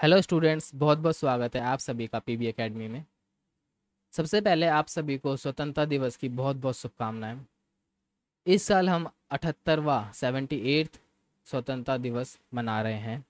Hello students, बहुत बहुत स्वागत है आप सभी का पीबी एकेडमी में। सबसे पहले आप सभी को स्वतंत्रता दिवस की बहुत बहुत शुभकामनाएं। इस साल हम 78वां 78th स्वतंत्रता दिवस मना रहे हैं।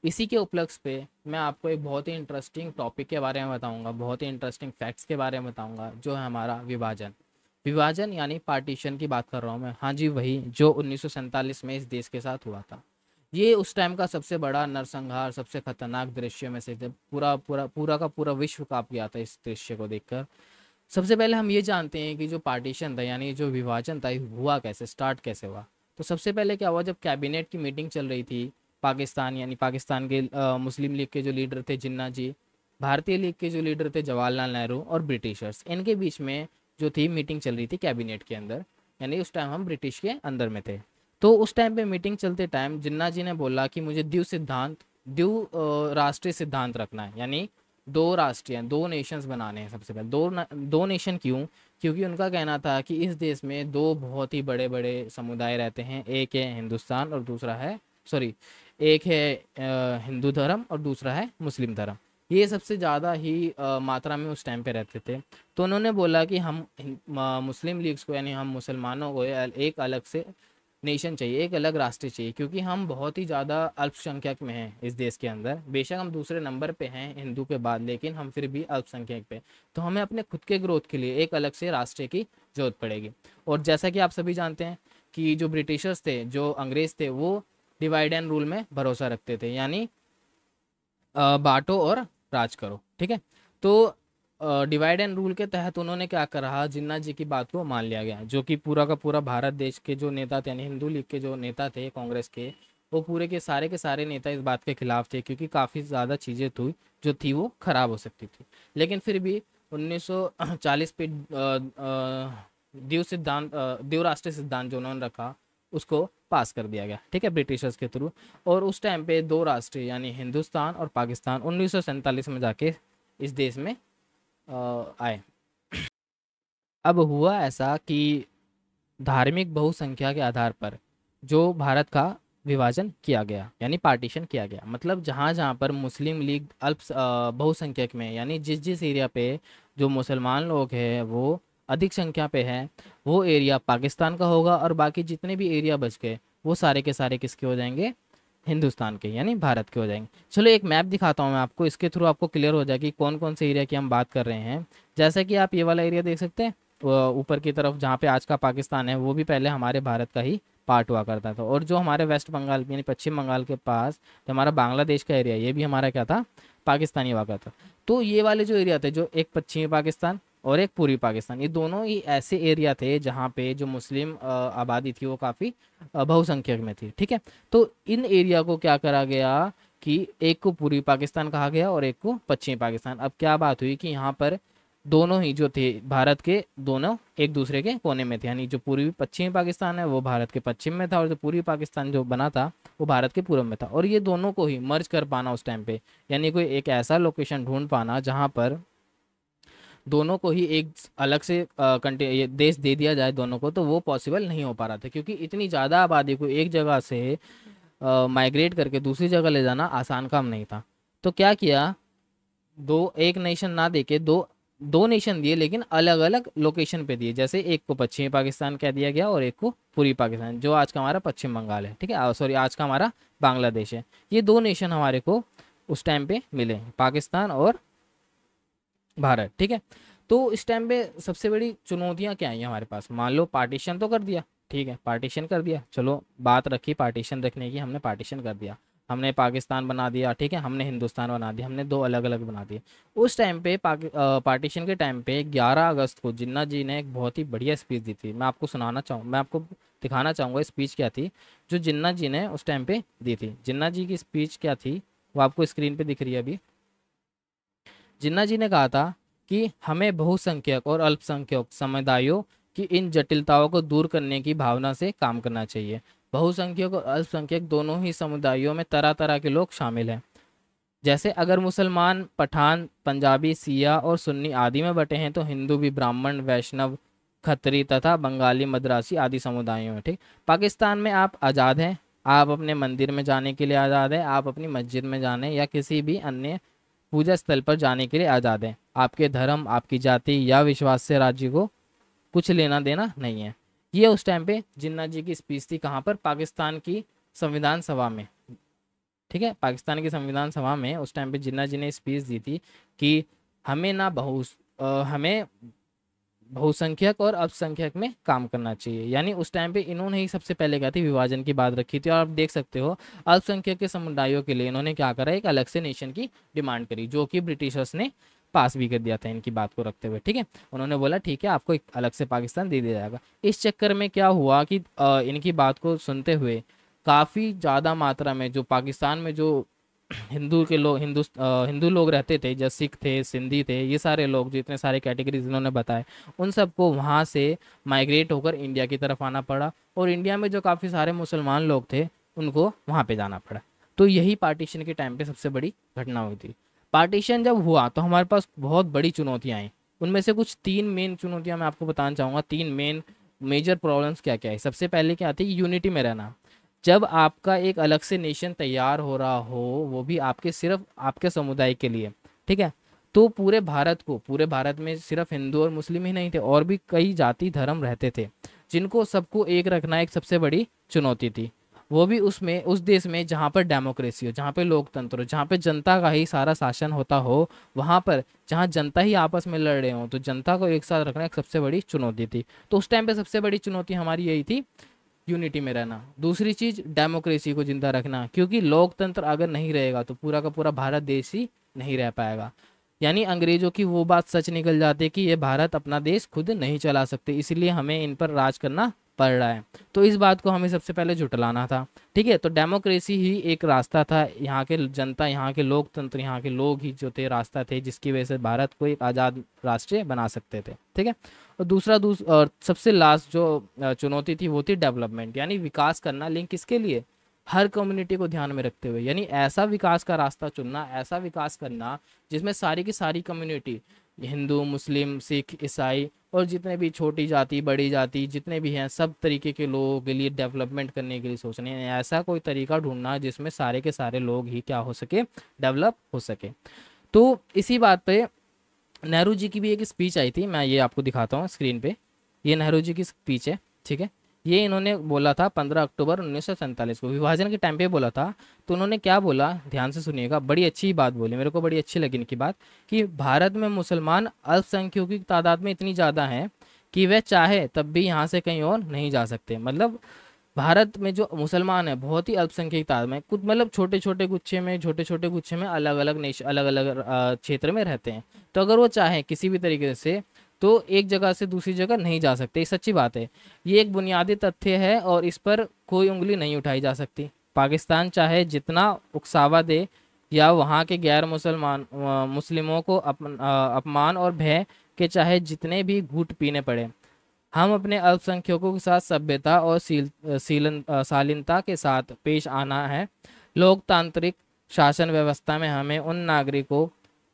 इसी के उपलक्ष्य पे मैं आपको एक बहुत ही इंटरेस्टिंग टॉपिक के बारे में बताऊंगा, बहुत ही इंटरेस्टिंग फैक्ट्स के बारे में बताऊंगा, जो है हमारा विभाजन। विभाजन यानी पार्टीशन की बात कर रहा हूँ मैं। हाँ जी, वही जो 1947 में इस देश के साथ हुआ था। ये उस टाइम का सबसे बड़ा नरसंहार, सबसे खतरनाक दृश्य में से थे। पूरा पूरा पूरा का पूरा विश्व कांप गया था इस दृश्य को देखकर। सबसे पहले हम ये जानते हैं कि जो पार्टीशन था यानी जो विभाजन था, ये हुआ कैसे, स्टार्ट कैसे हुआ। तो सबसे पहले क्या हुआ, जब कैबिनेट की मीटिंग चल रही थी पाकिस्तान यानी पाकिस्तान के मुस्लिम लीग के जो लीडर थे जिन्ना जी, भारतीय लीग के जो लीडर थे जवाहरलाल नेहरू और ब्रिटिशर्स, इनके बीच में जो थी मीटिंग चल रही थी कैबिनेट के अंदर। यानी उस टाइम हम ब्रिटिश के अंदर में थे। तो उस टाइम पे मीटिंग चलते टाइम जिन्ना जी ने बोला कि मुझे द्विव राष्ट्रीय सिद्धांत रखना है, यानी दो राष्ट्रीय, दो नेशंस बनाने हैं। सबसे पहले दो नेशन क्यों? क्योंकि उनका कहना था कि इस देश में दो बहुत ही बड़े बड़े समुदाय रहते हैं। एक है हिंदुस्तान और दूसरा है, सॉरी, एक है हिंदू धर्म और दूसरा है मुस्लिम धर्म। ये सबसे ज़्यादा ही मात्रा में उस टाइम पे रहते थे। तो उन्होंने बोला कि हम मुस्लिम लीग्स को यानी हम मुसलमानों को एक अलग से नेशन चाहिए, एक अलग राष्ट्र चाहिए, क्योंकि हम बहुत ही ज़्यादा अल्पसंख्यक में हैं इस देश के अंदर। बेशक हम दूसरे नंबर पे हैं हिंदू के बाद, लेकिन हम फिर भी अल्पसंख्यक पे। तो हमें अपने खुद के ग्रोथ के लिए एक अलग से राष्ट्र की जरूरत पड़ेगी। और जैसा कि आप सभी जानते हैं कि जो ब्रिटिशर्स थे, जो अंग्रेज थे, वो डिवाइड एंड रूल में भरोसा रखते थे, यानी बांटो और राज करो। ठीक है। तो डिवाइड एंड रूल के तहत उन्होंने क्या करा, जिन्ना जी की बात को मान लिया गया, जो कि पूरा का पूरा भारत देश के जो नेता थे यानी हिंदू लीग के जो नेता थे कांग्रेस के, वो पूरे के सारे नेता इस बात के खिलाफ थे, क्योंकि काफ़ी ज़्यादा चीज़ें थी जो थी वो खराब हो सकती थी। लेकिन फिर भी 1940 पे द्विव राष्ट्रीय सिद्धांत जो उन्होंने रखा, उसको पास कर दिया गया। ठीक है, ब्रिटिशर्स के थ्रू। और उस टाइम पे दो राष्ट्र यानी हिंदुस्तान और पाकिस्तान 1947 में जाके इस देश में आए। अब हुआ ऐसा कि धार्मिक बहुसंख्या के आधार पर जो भारत का विभाजन किया गया यानी पार्टीशन किया गया। मतलब जहाँ जहाँ पर मुस्लिम लीग बहुसंख्यक में, यानी जिस जिस एरिया पे जो मुसलमान लोग हैं वो अधिक संख्या पे हैं, वो एरिया पाकिस्तान का होगा। और बाकी जितने भी एरिया बच गए वो सारे के सारे किसके हो जाएंगे? हिंदुस्तान के यानी भारत के हो जाएंगे। चलो एक मैप दिखाता हूँ मैं आपको, इसके थ्रू आपको क्लियर हो जाएगी कौन कौन से एरिया की हम बात कर रहे हैं। जैसा कि आप ये वाला एरिया देख सकते हैं, ऊपर की तरफ जहाँ पे आज का पाकिस्तान है, वो भी पहले हमारे भारत का ही पार्ट हुआ करता था। और जो हमारे वेस्ट बंगाल यानी पश्चिम बंगाल के पास जो हमारा बांग्लादेश का एरिया, ये भी हमारा क्या था? पाकिस्तानी हुआ करता। तो ये वाले जो एरिया थे, जो एक पश्चिमी पाकिस्तान और एक पूर्वी पाकिस्तान, ये दोनों ही ऐसे एरिया थे जहाँ पे जो मुस्लिम आबादी थी वो काफ़ी बहुसंख्यक में थी। ठीक है। तो इन एरिया को क्या करा गया कि एक को पूर्वी पाकिस्तान कहा गया और एक को पश्चिमी पाकिस्तान। अब क्या बात हुई कि यहाँ पर दोनों ही जो थे भारत के, दोनों एक दूसरे के कोने में थे। यानी जो पूर्वी पश्चिमी पाकिस्तान है वो भारत के पश्चिम में था, और जो पूर्वी पाकिस्तान जो बना था वो भारत के पूर्व में था। और ये दोनों को ही मर्ज कर पाना उस टाइम पे, यानी कोई एक ऐसा लोकेशन ढूंढ पाना जहाँ पर दोनों को ही एक अलग से कंट्री ये देश दे दिया जाए दोनों को, तो वो पॉसिबल नहीं हो पा रहा था, क्योंकि इतनी ज़्यादा आबादी को एक जगह से माइग्रेट करके दूसरी जगह ले जाना आसान काम नहीं था। तो क्या किया, दो एक नेशन ना देके दो दो नेशन दिए, लेकिन अलग अलग लोकेशन पे दिए। जैसे एक को पश्चिमी पाकिस्तान कह दिया गया और एक को पूर्वी पाकिस्तान, जो आज का हमारा पश्चिम बंगाल है। ठीक है, सॉरी, आज का हमारा बांग्लादेश है। ये दो नेशन हमारे को उस टाइम पे मिले, पाकिस्तान और भारत। ठीक है। तो इस टाइम पे सबसे बड़ी चुनौतियां क्या आई हमारे पास? मान लो पार्टीशन तो कर दिया, ठीक है, पार्टीशन कर दिया, चलो बात रखी पार्टीशन रखने की, हमने पार्टीशन कर दिया, हमने पाकिस्तान बना दिया, ठीक है, हमने हिंदुस्तान बना दिया, हमने दो अलग अलग बना दिए। उस टाइम पे पार्टीशन के टाइम पे 11 अगस्त को जिन्ना जी ने एक बहुत ही बढ़िया स्पीच दी थी। मैं आपको दिखाना चाहूँगा स्पीच क्या थी जो जिन्ना जी ने उस टाइम पे दी थी। जिन्ना जी की स्पीच क्या थी वो आपको स्क्रीन पे दिख रही है अभी। जिन्ना जी ने कहा था कि हमें बहुसंख्यक और अल्पसंख्यक समुदायों की इन जटिलताओं को दूर करने की भावना से काम करना चाहिए। बहुसंख्यक और अल्पसंख्यक दोनों ही समुदायों में तरह तरह के लोग शामिल हैं। जैसे अगर मुसलमान पठान, पंजाबी, सिया और सुन्नी आदि में बटे हैं, तो हिंदू भी ब्राह्मण, वैष्णव, खत्री तथा बंगाली, मद्रासी आदि समुदायों में। ठीक, पाकिस्तान में आप आज़ाद हैं, आप अपने मंदिर में जाने के लिए आज़ाद है, आप अपनी मस्जिद में जाने या किसी भी अन्य पूजा स्थल पर जाने के लिए आज़ाद है। आपके धर्म, आपकी जाति या विश्वास से राज्य को कुछ लेना देना नहीं है। ये उस टाइम पे जिन्ना जी की स्पीच थी, कहाँ पर, पाकिस्तान की संविधान सभा में। ठीक है, पाकिस्तान की संविधान सभा में उस टाइम पे जिन्ना जी ने स्पीच दी थी कि हमें ना हमें बहुसंख्यक और अल्पसंख्यक में काम करना चाहिए। यानी उस टाइम पे इन्होंने ही सबसे पहले क्या थी, विभाजन की बात रखी थी। और आप देख सकते हो अल्पसंख्यक के समुदायों के लिए इन्होंने क्या करा, एक अलग से नेशन की डिमांड करी, जो कि ब्रिटिशर्स ने पास भी कर दिया था इनकी बात को रखते हुए। ठीक है, उन्होंने बोला ठीक है आपको एक अलग से पाकिस्तान दे दिया जाएगा। इस चक्कर में क्या हुआ कि इनकी बात को सुनते हुए काफ़ी ज़्यादा मात्रा में जो पाकिस्तान में जो हिंदू लोग रहते थे, जैसे सिख थे, सिंधी थे, ये सारे लोग, जितने सारे कैटेगरीज इन्होंने बताए, उन सबको वहाँ से माइग्रेट होकर इंडिया की तरफ आना पड़ा। और इंडिया में जो काफ़ी सारे मुसलमान लोग थे उनको वहाँ पे जाना पड़ा। तो यही पार्टीशन के टाइम पे सबसे बड़ी घटना हुई थी। पार्टीशन जब हुआ तो हमारे पास बहुत बड़ी चुनौतियाँ आई। उनमें से कुछ 3 मेन चुनौतियाँ मैं आपको बताना चाहूँगा। 3 मेन मेजर प्रॉब्लम्स क्या क्या है। सबसे पहले क्या थी, यूनिटी में रहना। जब आपका एक अलग से नेशन तैयार हो रहा हो, वो भी आपके सिर्फ आपके समुदाय के लिए, ठीक है, तो पूरे भारत में सिर्फ हिंदू और मुस्लिम ही नहीं थे, और भी कई जाति धर्म रहते थे, जिनको सबको एक रखना एक सबसे बड़ी चुनौती थी। वो भी उसमें उस देश में जहाँ पर डेमोक्रेसी हो, जहाँ पे लोकतंत्र हो, जहाँ पे जनता का ही सारा शासन होता हो, वहाँ पर जहाँ जनता ही आपस में लड़ रहे हो, तो जनता को एक साथ रखना एक सबसे बड़ी चुनौती थी। तो उस टाइम पे सबसे बड़ी चुनौती हमारी यही थी, यूनिटी में रहना। दूसरी चीज, डेमोक्रेसी को जिंदा रखना, क्योंकि लोकतंत्र अगर नहीं रहेगा तो पूरा का पूरा भारत देश ही नहीं रह पाएगा। यानी अंग्रेजों की वो बात सच निकल जाती है कि ये भारत अपना देश खुद नहीं चला सकते, इसलिए हमें इन पर राज करना पड़ रहा है। तो इस बात को हमें सबसे पहले झुटलाना था। ठीक है, तो डेमोक्रेसी ही एक रास्ता था, यहाँ के जनता, यहाँ के लोकतंत्र, यहाँ के लोग ही जो थे रास्ता थे, जिसकी वजह से भारत को एक आज़ाद राष्ट्र बना सकते थे। ठीक है, और और सबसे लास्ट जो चुनौती थी वो थी डेवलपमेंट, यानी विकास करना। लिंक किसके लिए, हर कम्युनिटी को ध्यान में रखते हुए, यानी ऐसा विकास का रास्ता चुनना, ऐसा विकास करना जिसमें सारी की सारी कम्युनिटी, हिंदू, मुस्लिम, सिख, ईसाई और जितने भी छोटी जाति, बड़ी जाति जितने भी हैं, सब तरीके के लोगों के लिए डेवलपमेंट करने के लिए सोचने हैं। ऐसा कोई तरीका ढूंढना जिसमें सारे के सारे लोग ही क्या हो सके, डेवलप हो सके। तो इसी बात पे नेहरू जी की भी एक स्पीच आई थी, मैं ये आपको दिखाता हूँ स्क्रीन पे। ये नेहरू जी की स्पीच है। ठीक है, ये इन्होंने बोला था 15 अक्टूबर 1947 को, विभाजन के टाइम पे बोला था। तो उन्होंने क्या बोला, ध्यान से सुनिएगा, बड़ी अच्छी बात बोली, मेरे को बड़ी अच्छी लगी इनकी बात, कि भारत में मुसलमान अल्पसंख्यकों की तादाद में इतनी ज़्यादा है कि वह चाहे तब भी यहाँ से कहीं और नहीं जा सकते। मतलब भारत में जो मुसलमान है बहुत ही अल्पसंख्यक तादाद में, कुछ मतलब छोटे छोटे गुच्छे में अलग अलग अलग अलग क्षेत्र में रहते हैं। तो अगर वो चाहे किसी भी तरीके से, तो एक जगह से दूसरी जगह नहीं जा सकते। ये सच्ची बात है, ये एक बुनियादी तथ्य है और इस पर कोई उंगली नहीं उठाई जा सकती। पाकिस्तान चाहे जितना उकसावा दे या वहाँ के गैर मुस्लिमों को अपमान और भय के चाहे जितने भी घूंट पीने पड़े, हम अपने अल्पसंख्यकों के साथ सभ्यता और शालीनता के साथ पेश आना है। लोकतांत्रिक शासन व्यवस्था में हमें उन नागरिकों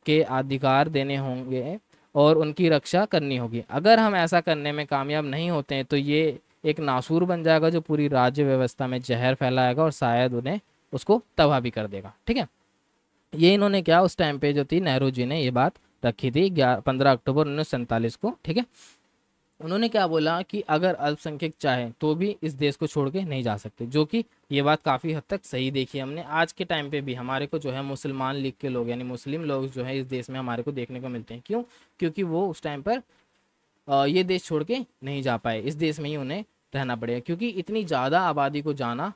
के अधिकार देने होंगे और उनकी रक्षा करनी होगी। अगर हम ऐसा करने में कामयाब नहीं होते हैं तो ये एक नासूर बन जाएगा जो पूरी राज्य व्यवस्था में जहर फैलाएगा और शायद उन्हें उसको तबाह भी कर देगा। ठीक है, ये इन्होंने क्या उस टाइम पे जो थी, नेहरू जी ने ये बात रखी थी 15 अक्टूबर 1947 को। ठीक है, उन्होंने क्या बोला कि अगर अल्पसंख्यक चाहे तो भी इस देश को छोड़ के नहीं जा सकते, जो कि ये बात काफ़ी हद तक सही देखी हमने। आज के टाइम पे भी हमारे को जो है मुसलमान लीग के लोग, यानी मुस्लिम लोग जो है इस देश में हमारे को देखने को मिलते हैं। क्यों, क्योंकि वो उस टाइम पर ये देश छोड़ के नहीं जा पाए, इस देश में ही उन्हें रहना पड़ेगा, क्योंकि इतनी ज़्यादा आबादी को जाना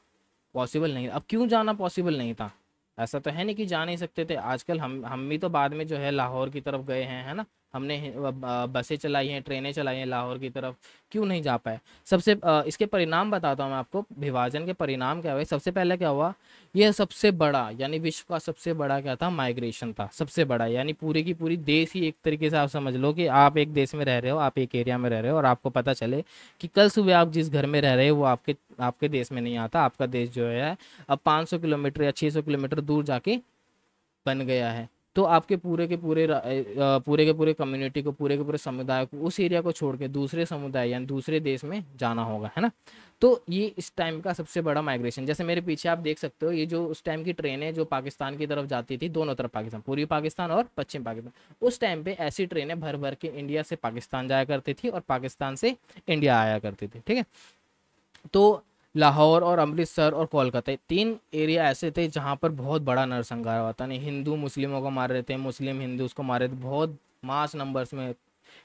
पॉसिबल नहीं। अब क्यों जाना पॉसिबल नहीं था, ऐसा तो है नहीं कि जा नहीं सकते थे। आजकल हम भी तो बाद में जो है लाहौर की तरफ गए हैं, है ना, हमने बसें चलाई हैं, ट्रेनें चलाई हैं लाहौर की तरफ, क्यों नहीं जा पाए। इसके परिणाम बताता हूँ मैं आपको, विभाजन के परिणाम क्या हुए। सबसे पहले क्या हुआ, यह सबसे बड़ा यानी विश्व का सबसे बड़ा क्या था, माइग्रेशन था, सबसे बड़ा। यानी पूरी की पूरी देश ही, एक तरीके से आप समझ लो कि आप एक देश में रह रहे हो, आप एक एरिया में रह रहे हो, और आपको पता चले कि कल सुबह आप जिस घर में रह रहे हो वो आपके आपके देश में नहीं आता, आपका देश जो है अब 500 किलोमीटर या 600 किलोमीटर दूर जाके बन गया है। तो आपके पूरे के पूरे कम्युनिटी को, पूरे के पूरे समुदाय को, उस एरिया को छोड़ के दूसरे समुदाय यानी दूसरे देश में जाना होगा, है ना। तो ये इस टाइम का सबसे बड़ा माइग्रेशन, जैसे मेरे पीछे आप देख सकते हो, ये जो उस टाइम की ट्रेन है जो पाकिस्तान की तरफ जाती थी, दोनों तरफ पाकिस्तान, पूर्वी पाकिस्तान और पश्चिम पाकिस्तान, उस टाइम पे ऐसी ट्रेनें भर भर के इंडिया से पाकिस्तान जाया करती थी और पाकिस्तान से इंडिया आया करती थी, ठीक है। तो लाहौर और अमृतसर और कोलकाता, तीन एरिया ऐसे थे जहाँ पर बहुत बड़ा नरसंहार हुआ था, नहीं हिंदू मुस्लिमों को मार रहे थे, मुस्लिम हिंदू उसको मार रहे थे, बहुत मास नंबर्स में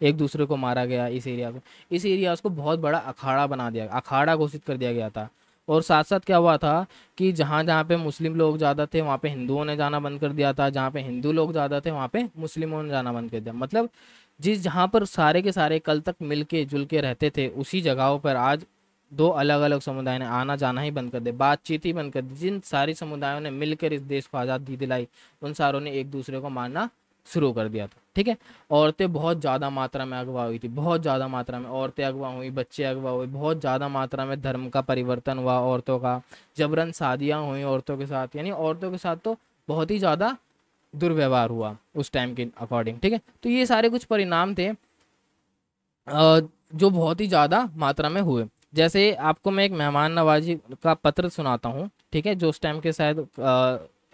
एक दूसरे को मारा गया। इस एरिया को, इस एरिया को बहुत बड़ा अखाड़ा बना दिया, अखाड़ा घोषित कर दिया गया था। और साथ साथ क्या हुआ था कि जहाँ जहाँ पे मुस्लिम लोग ज़्यादा थे वहाँ पे हिंदुओं ने जाना बंद कर दिया था, जहाँ पे हिंदू लोग ज़्यादा थे वहाँ पे मुस्लिमों ने जाना बंद कर दिया। मतलब जिस जहाँ पर सारे के सारे कल तक मिल के जुल के रहते थे, उसी जगहों पर आज दो अलग अलग समुदाय ने आना जाना ही बंद कर दिया, बातचीत ही बंद कर दी। जिन सारी समुदायों ने मिलकर इस देश को आज़ादी दिलाई, उन सारों ने एक दूसरे को मारना शुरू कर दिया था, ठीक है। औरतें बहुत ज़्यादा मात्रा में अगवा हुई थी, बहुत ज़्यादा मात्रा में औरतें अगवा हुई, बच्चे अगवा हुए, बहुत ज़्यादा मात्रा में धर्म का परिवर्तन हुआ औरतों का, जबरन शादियाँ हुई औरतों के साथ, यानी औरतों के साथ तो बहुत ही ज़्यादा दुर्व्यवहार हुआ उस टाइम के अकॉर्डिंग, ठीक है। तो ये सारे कुछ परिणाम थे जो बहुत ही ज़्यादा मात्रा में हुए। जैसे आपको मैं एक मेहमान नवाजी का पत्र सुनाता हूँ, ठीक है, जो उस टाइम के शायद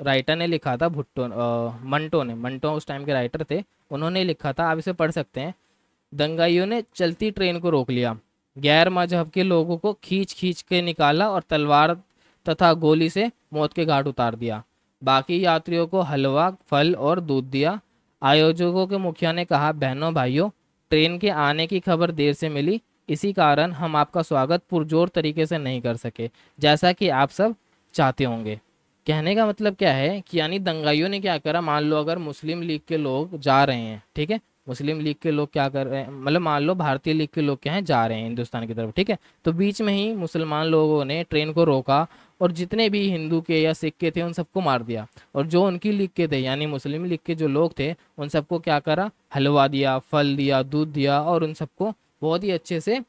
राइटर ने लिखा था, मंटो उस टाइम के राइटर थे, उन्होंने लिखा था, आप इसे पढ़ सकते हैं। दंगाइयों ने चलती ट्रेन को रोक लिया, गैर मजहब के लोगों को खींच खींच के निकाला और तलवार तथा गोली से मौत के घाट उतार दिया। बाकी यात्रियों को हलवा, फल और दूध दिया। आयोजकों के मुखिया ने कहा, बहनों भाइयों, ट्रेन के आने की खबर देर से मिली, इसी कारण हम आपका स्वागत पुरजोर तरीके से नहीं कर सके, जैसा कि आप सब चाहते होंगे। कहने का मतलब क्या है कि यानी दंगाइयों ने क्या करा, मान लो अगर मुस्लिम लीग के लोग जा रहे हैं, ठीक है, मुस्लिम लीग के लोग क्या कर रहे हैं, मतलब मान लो भारतीय लीग के लोग क्या हैं, जा रहे हैं हिंदुस्तान की तरफ, ठीक है, तो बीच में ही मुसलमान लोगों ने ट्रेन को रोका और जितने भी हिंदू के या सिख के थे उन सबको मार दिया। और जो उनकी लीग के थे यानी मुस्लिम लीग के जो लोग थे, उन सबको क्या करा, हलवा दिया, फल दिया, दूध दिया, और उन सबको बहुत ही अच्छे से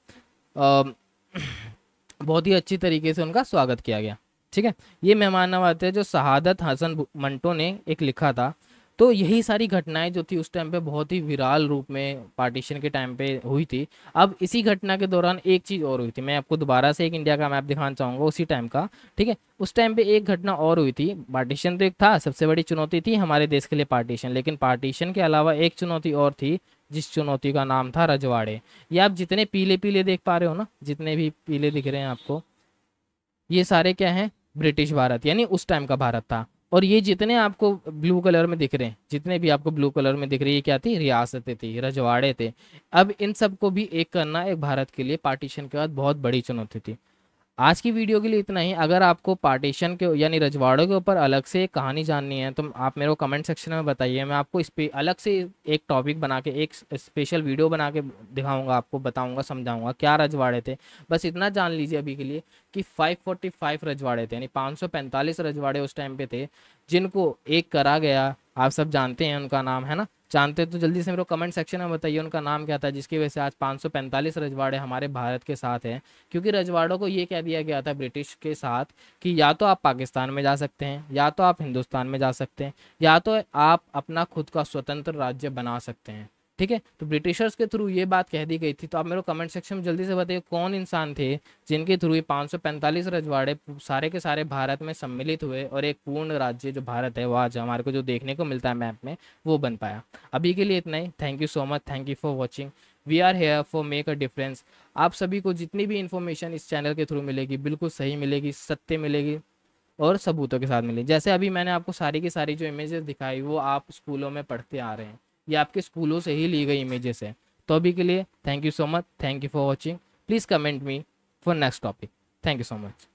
बहुत ही अच्छी तरीके से उनका स्वागत किया गया, ठीक है। ये मेहमान नवाज़ी है जो शहादत हसन मंटो ने एक लिखा था। तो यही सारी घटनाएं जो थी उस टाइम पे बहुत ही विराल रूप में पार्टीशन के टाइम पे हुई थी। अब इसी घटना के दौरान एक चीज़ और हुई थी, मैं आपको दोबारा से एक इंडिया का मैप दिखाना चाहूँगा उसी टाइम का, ठीक है। उस टाइम पे एक घटना और हुई थी, पार्टीशन तो एक था, सबसे बड़ी चुनौती थी हमारे देश के लिए पार्टीशन, लेकिन पार्टीशन के अलावा एक चुनौती और थी, जिस चुनौती का नाम था रजवाड़े। ये आप जितने पीले पीले देख पा रहे हो ना, जितने भी पीले दिख रहे हैं आपको, ये सारे क्या हैं, ब्रिटिश भारत यानी उस टाइम का भारत था। और ये जितने आपको ब्लू कलर में दिख रहे हैं, जितने भी आपको ब्लू कलर में दिख रही है, क्या थी, रियासतें थी, रजवाड़े थे। अब इन सबको भी एक करना एक भारत के लिए पार्टीशन के बाद बहुत बड़ी चुनौती थी। आज की वीडियो के लिए इतना ही। अगर आपको पार्टीशन के यानी रजवाड़ों के ऊपर अलग से एक कहानी जाननी है तो आप मेरे को कमेंट सेक्शन में बताइए, मैं आपको इस पे अलग से एक टॉपिक बना के, एक स्पेशल वीडियो बना के दिखाऊंगा, आपको बताऊंगा, समझाऊंगा क्या रजवाड़े थे। बस इतना जान लीजिए अभी के लिए कि 545 रजवाड़े थे, यानी 545 रजवाड़े उस टाइम पे थे, जिनको एक करा गया। आप सब जानते हैं उनका नाम, है ना, जानते तो जल्दी से मेरे को कमेंट सेक्शन में बताइए उनका नाम क्या था, जिसकी वजह से आज 545 रजवाड़े हमारे भारत के साथ हैं। क्योंकि रजवाड़ों को ये कह दिया गया था ब्रिटिश के साथ कि या तो आप पाकिस्तान में जा सकते हैं, या तो आप हिंदुस्तान में जा सकते हैं, या तो आप अपना खुद का स्वतंत्र राज्य बना सकते हैं, ठीक है। तो ब्रिटिशर्स के थ्रू ये बात कह दी गई थी। तो आप मेरे को कमेंट सेक्शन में जल्दी से बताइए कौन इंसान थे जिनके थ्रू ये 545 रजवाड़े सारे के सारे भारत में सम्मिलित हुए और एक पूर्ण राज्य जो भारत है वो आज हमारे को जो देखने को मिलता है मैप में, वो बन पाया। अभी के लिए इतना ही। Thank you so much, thank you for watching. We are here for make a difference. आप सभी को जितनी भी इन्फॉर्मेशन इस चैनल के थ्रू मिलेगी बिल्कुल सही मिलेगी, सत्य मिलेगी और सबूतों के साथ मिलेगी। जैसे अभी मैंने आपको सारी की सारी जो इमेजेस दिखाई वो आप स्कूलों में पढ़ते आ रहे हैं, ये आपके स्कूलों से ही ली गई इमेजेस है। तो अभी के लिए thank you so much, thank you for watching. Please comment me for next topic. Thank you so much.